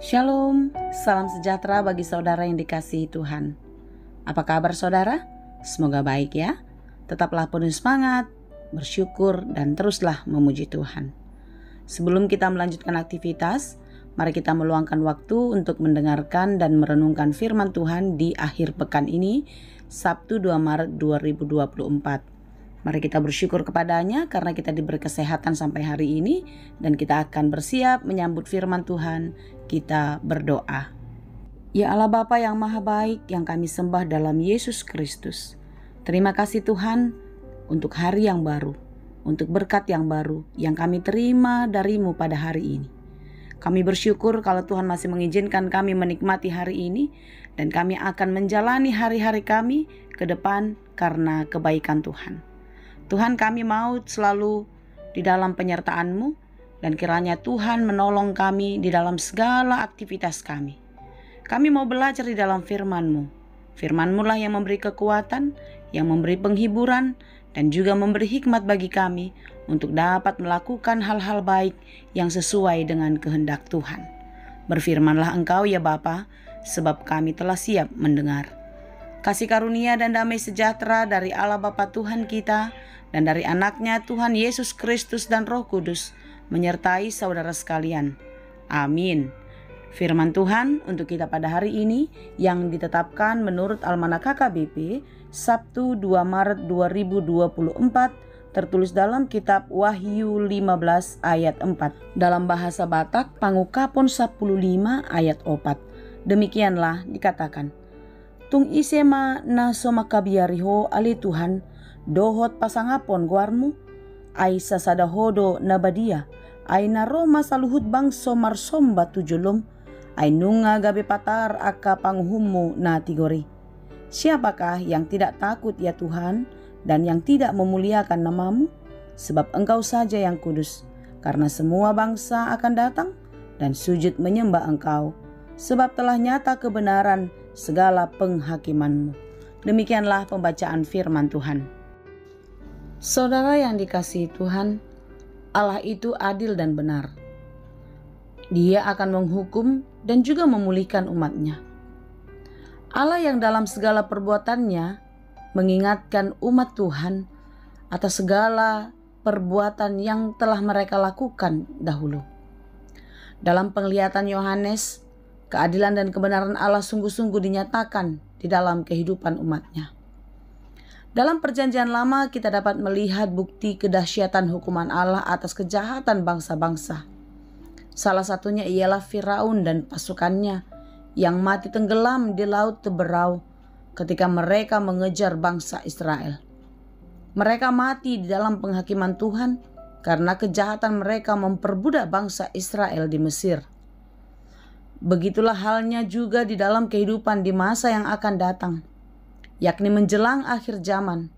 Shalom, salam sejahtera bagi saudara yang dikasihi Tuhan. Apa kabar saudara? Semoga baik ya. Tetaplah penuh semangat, bersyukur, dan teruslah memuji Tuhan. Sebelum kita melanjutkan aktivitas, mari kita meluangkan waktu untuk mendengarkan dan merenungkan firman Tuhan di akhir pekan ini, Sabtu 2 Maret 2024. Mari kita bersyukur kepadanya karena kita diberi kesehatan sampai hari ini dan kita akan bersiap menyambut firman Tuhan. Kita berdoa. Ya Allah Bapa yang maha baik yang kami sembah dalam Yesus Kristus. Terima kasih Tuhan untuk hari yang baru, untuk berkat yang baru yang kami terima dari-Mu pada hari ini. Kami bersyukur kalau Tuhan masih mengizinkan kami menikmati hari ini dan kami akan menjalani hari-hari kami ke depan karena kebaikan Tuhan. Tuhan, kami mau selalu di dalam penyertaan-Mu dan kiranya Tuhan menolong kami di dalam segala aktivitas kami. Kami mau belajar di dalam firman-Mu. Firman-Mu lah yang memberi kekuatan, yang memberi penghiburan, dan juga memberi hikmat bagi kami untuk dapat melakukan hal-hal baik yang sesuai dengan kehendak Tuhan. Berfirmanlah Engkau ya Bapa, sebab kami telah siap mendengar. Kasih karunia dan damai sejahtera dari Allah Bapa Tuhan kita dan dari anaknya Tuhan Yesus Kristus dan Roh Kudus menyertai saudara sekalian. Amin. Firman Tuhan untuk kita pada hari ini yang ditetapkan menurut Almanak KKBP Sabtu 2 Maret 2024 tertulis dalam kitab Wahyu 15 ayat 4. Dalam bahasa Batak Pangukapon 15 ayat 4. Demikianlah dikatakan. Tung isema na somakabiariho ali Tuhan dohot pasangapon guarmu ay sasadahodo na badia ay naroma saluhut bang somar somba tujulom ay nunga gabi patar aka panghumu na tigori. Siapakah yang tidak takut ya Tuhan dan yang tidak memuliakan namamu? Sebab Engkau saja yang kudus, karena semua bangsa akan datang dan sujud menyembah Engkau, sebab telah nyata kebenaran segala penghakiman-Mu. Demikianlah pembacaan firman Tuhan. Saudara yang dikasihi Tuhan, Allah itu adil dan benar. Dia akan menghukum dan juga memulihkan umat-Nya. Allah yang dalam segala perbuatannya mengingatkan umat Tuhan atas segala perbuatan yang telah mereka lakukan dahulu. Dalam penglihatan Yohanes, keadilan dan kebenaran Allah sungguh-sungguh dinyatakan di dalam kehidupan umat-Nya. Dalam perjanjian lama kita dapat melihat bukti kedahsyatan hukuman Allah atas kejahatan bangsa-bangsa. Salah satunya ialah Firaun dan pasukannya yang mati tenggelam di laut Teberau ketika mereka mengejar bangsa Israel. Mereka mati di dalam penghakiman Tuhan karena kejahatan mereka memperbudak bangsa Israel di Mesir. Begitulah halnya juga di dalam kehidupan di masa yang akan datang, yakni menjelang akhir zaman.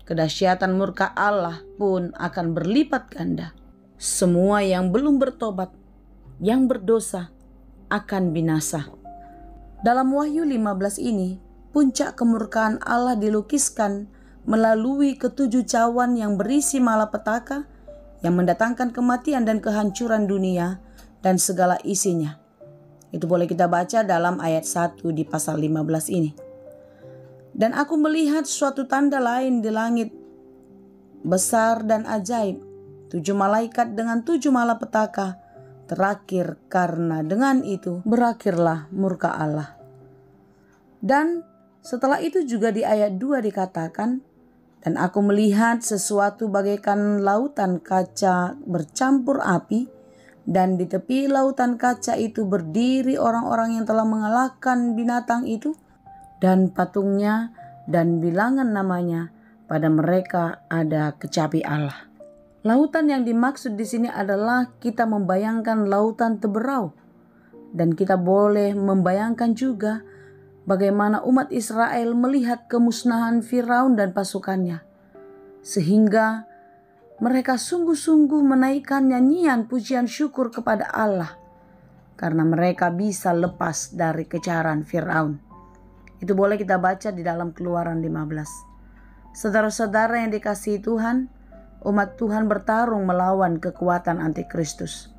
Kedahsyatan murka Allah pun akan berlipat ganda. Semua yang belum bertobat, yang berdosa, akan binasa. Dalam Wahyu 15 ini, puncak kemurkaan Allah dilukiskan melalui ketujuh cawan yang berisi malapetaka yang mendatangkan kematian dan kehancuran dunia dan segala isinya. Itu boleh kita baca dalam ayat 1 di pasal 15 ini. Dan aku melihat suatu tanda lain di langit, besar dan ajaib, 7 malaikat dengan 7 malapetaka, terakhir karena dengan itu berakhirlah murka Allah. Dan setelah itu juga di ayat 2 dikatakan, dan aku melihat sesuatu bagaikan lautan kaca bercampur api, dan di tepi lautan kaca itu berdiri orang-orang yang telah mengalahkan binatang itu dan patungnya, dan bilangan namanya pada mereka ada kecapi Allah. Lautan yang dimaksud di sini adalah kita membayangkan lautan Teberau, dan kita boleh membayangkan juga bagaimana umat Israel melihat kemusnahan Firaun dan pasukannya, sehingga mereka sungguh-sungguh menaikkan nyanyian pujian syukur kepada Allah karena mereka bisa lepas dari kejaran Firaun. Itu boleh kita baca di dalam Keluaran 15. Saudara-saudara yang dikasihi Tuhan, umat Tuhan bertarung melawan kekuatan antikristus.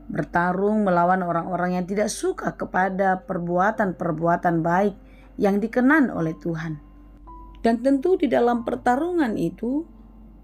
bertarung melawan orang-orang yang tidak suka kepada perbuatan-perbuatan baik yang dikenan oleh Tuhan. Dan tentu di dalam pertarungan itu,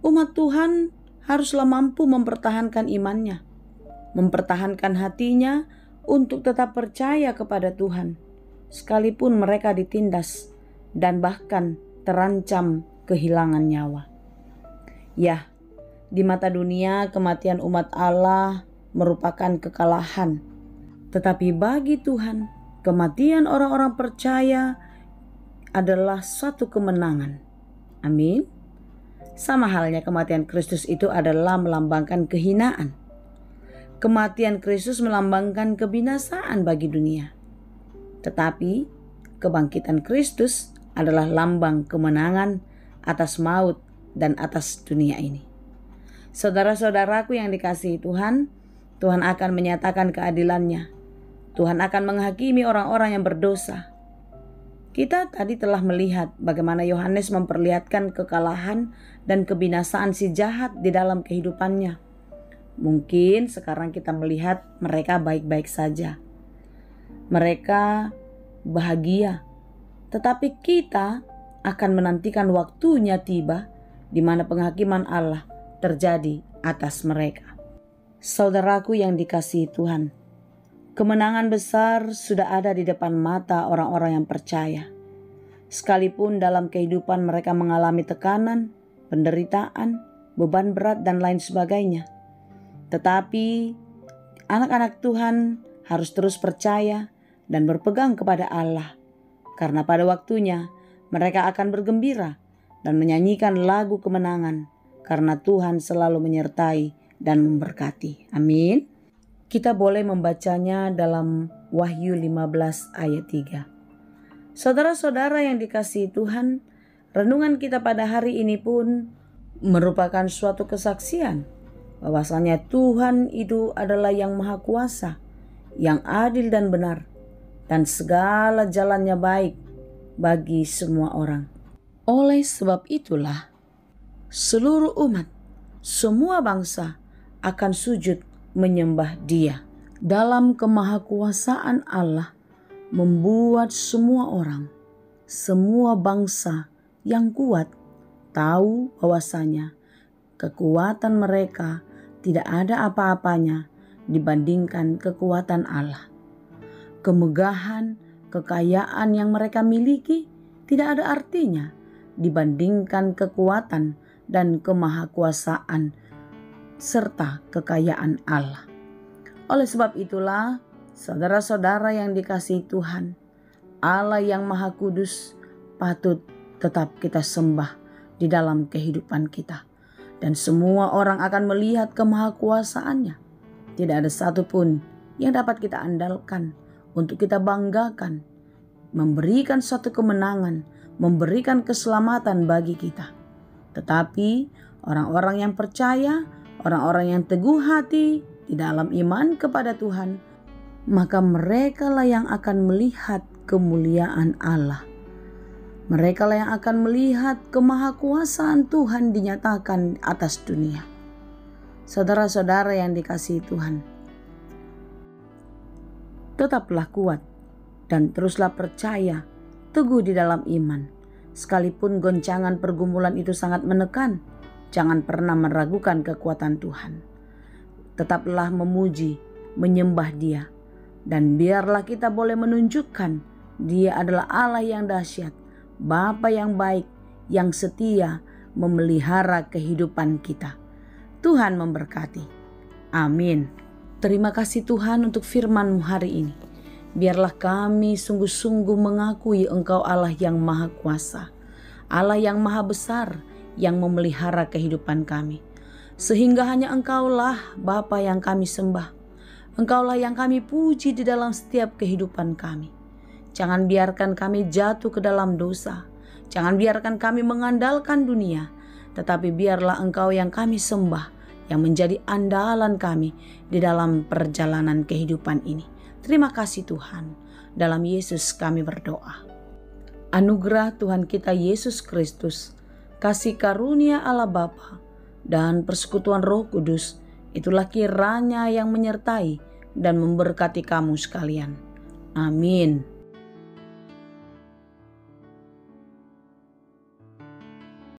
umat Tuhan haruslah mampu mempertahankan imannya, mempertahankan hatinya untuk tetap percaya kepada Tuhan, sekalipun mereka ditindas dan bahkan terancam kehilangan nyawa. Ya, di mata dunia kematian umat Allah merupakan kekalahan. Tetapi bagi Tuhan, kematian orang-orang percaya adalah suatu kemenangan. Amin. Sama halnya kematian Kristus itu adalah melambangkan kehinaan. Kematian Kristus melambangkan kebinasaan bagi dunia. Tetapi kebangkitan Kristus adalah lambang kemenangan atas maut dan atas dunia ini. Saudara-saudaraku yang dikasihi Tuhan, Tuhan akan menyatakan keadilannya. Tuhan akan menghakimi orang-orang yang berdosa. Kita tadi telah melihat bagaimana Yohanes memperlihatkan kekalahan dan kebinasaan si jahat di dalam kehidupannya. Mungkin sekarang kita melihat mereka baik-baik saja. Mereka bahagia. Tetapi kita akan menantikan waktunya tiba di mana penghakiman Allah terjadi atas mereka. Saudaraku yang dikasihi Tuhan, kemenangan besar sudah ada di depan mata orang-orang yang percaya. Sekalipun dalam kehidupan mereka mengalami tekanan, penderitaan, beban berat dan lain sebagainya. Tetapi anak-anak Tuhan harus terus percaya dan berpegang kepada Allah. Karena pada waktunya mereka akan bergembira dan menyanyikan lagu kemenangan. Karena Tuhan selalu menyertai dan memberkati. Amin. Kita boleh membacanya dalam Wahyu 15 ayat 3. Saudara-saudara yang dikasihi Tuhan, renungan kita pada hari ini pun merupakan suatu kesaksian bahwasanya Tuhan itu adalah yang maha kuasa, yang adil dan benar, dan segala jalannya baik bagi semua orang. Oleh sebab itulah, seluruh umat, semua bangsa akan sujud menyembah Dia. Dalam kemahakuasaan Allah membuat semua orang, semua bangsa yang kuat tahu bahwasanya kekuatan mereka tidak ada apa-apanya dibandingkan kekuatan Allah. Kemegahan, kekayaan yang mereka miliki tidak ada artinya dibandingkan kekuatan dan kemahakuasaan serta kekayaan Allah. Oleh sebab itulah, saudara-saudara yang dikasihi Tuhan, Allah yang Maha Kudus patut tetap kita sembah di dalam kehidupan kita. Dan semua orang akan melihat kemahakuasaannya. Tidak ada satupun yang dapat kita andalkan untuk kita banggakan, memberikan suatu kemenangan, memberikan keselamatan bagi kita. Tetapi orang-orang yang percaya, orang-orang yang teguh hati di dalam iman kepada Tuhan, maka merekalah yang akan melihat kemuliaan Allah. Merekalah yang akan melihat kemahakuasaan Tuhan dinyatakan atas dunia. Saudara-saudara yang dikasihi Tuhan, tetaplah kuat dan teruslah percaya, teguh di dalam iman. Sekalipun goncangan pergumulan itu sangat menekan, jangan pernah meragukan kekuatan Tuhan. Tetaplah memuji, menyembah Dia. Dan biarlah kita boleh menunjukkan Dia adalah Allah yang dahsyat, Bapa yang baik, yang setia memelihara kehidupan kita. Tuhan memberkati. Amin. Terima kasih Tuhan untuk firman-Mu hari ini. Biarlah kami sungguh-sungguh mengakui Engkau Allah yang maha kuasa, Allah yang maha besar, yang memelihara kehidupan kami. Sehingga hanya Engkaulah Bapa yang kami sembah. Engkaulah yang kami puji di dalam setiap kehidupan kami. Jangan biarkan kami jatuh ke dalam dosa. Jangan biarkan kami mengandalkan dunia. Tetapi biarlah Engkau yang kami sembah, yang menjadi andalan kami di dalam perjalanan kehidupan ini. Terima kasih Tuhan. Dalam Yesus kami berdoa. Anugerah Tuhan kita Yesus Kristus, kasih karunia Allah Bapa, dan persekutuan Roh Kudus, itulah kiranya yang menyertai dan memberkati kamu sekalian. Amin.